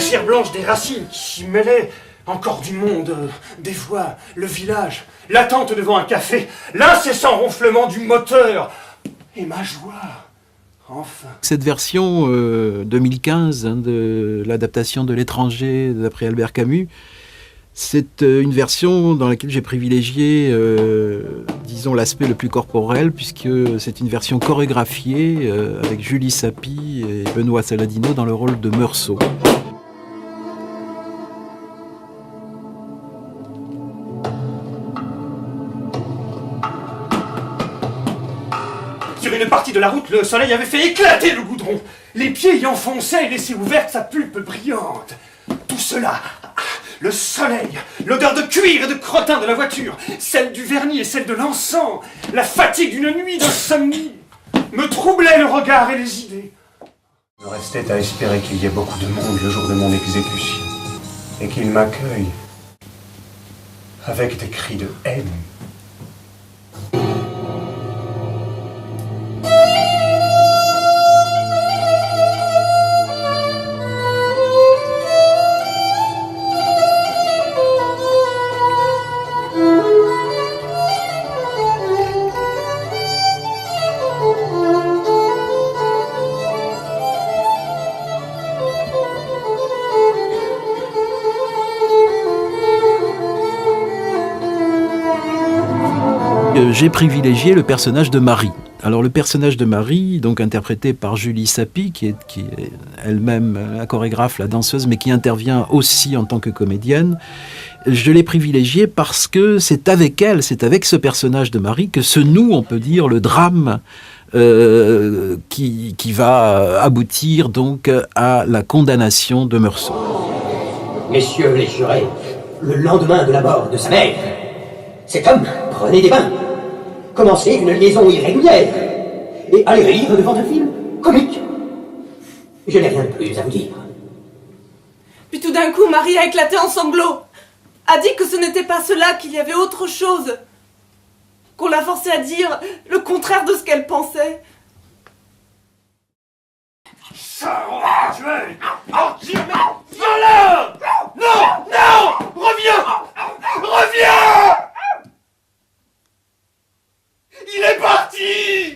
chair blanche des racines qui s'y mêlaient, encore du monde, des voix, le village, l'attente devant un café, l'incessant ronflement du moteur, et ma joie. Enfin. Cette version 2015 de l'adaptation de L'étranger d'après Albert Camus, c'est une version dans laquelle j'ai privilégié, disons, l'aspect le plus corporel, puisque c'est une version chorégraphiée avec Julie Sapy et Benoît Saladino dans le rôle de Meursault. Sur une partie de la route, le soleil avait fait éclater le goudron. Les pieds y enfonçaient et laissaient ouverte sa pulpe brillante. Tout cela, le soleil, l'odeur de cuir et de crottin de la voiture, celle du vernis et celle de l'encens, la fatigue d'une nuit d'insomnie, me troublaient le regard et les idées. Il me restait à espérer qu'il y ait beaucoup de monde le jour de mon exécution, et qu'il m'accueille avec des cris de haine. J'ai privilégié le personnage de Marie. Alors le personnage de Marie, donc interprété par Julie Sapy, qui est elle-même la chorégraphe, la danseuse, mais qui intervient aussi en tant que comédienne, je l'ai privilégiée parce que c'est avec elle, c'est avec ce personnage de Marie que se noue, on peut dire, le drame qui va aboutir donc à la condamnation de Meursault. Messieurs les jurés, le lendemain de la mort de sa mère, cet homme prenait des bains, commençait une liaison irrégulière et allait rire devant un film comique. Je n'ai rien de plus à vous dire. Puis tout d'un coup, Marie a éclaté en sanglots, a dit que ce n'était pas cela, qu'il y avait autre chose, qu'on l'a forcée à dire le contraire de ce qu'elle pensait. Ça, on va tuer. Viens-là. Non, non, reviens. Reviens. Il est parti.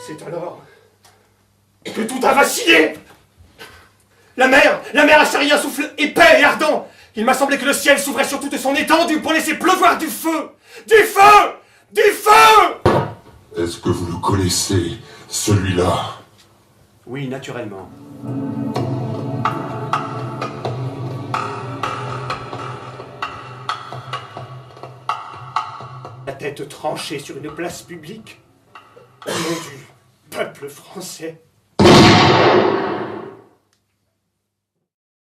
C'est alors que tout a vacillé. La mer a serri un souffle épais et ardent. Il m'a semblé que le ciel s'ouvrait sur toute son étendue pour laisser pleuvoir du feu. Du feu. Du feu. Est-ce que vous le connaissez, celui-là? Oui, naturellement. La tête tranchée sur une place publique, au nom du peuple français.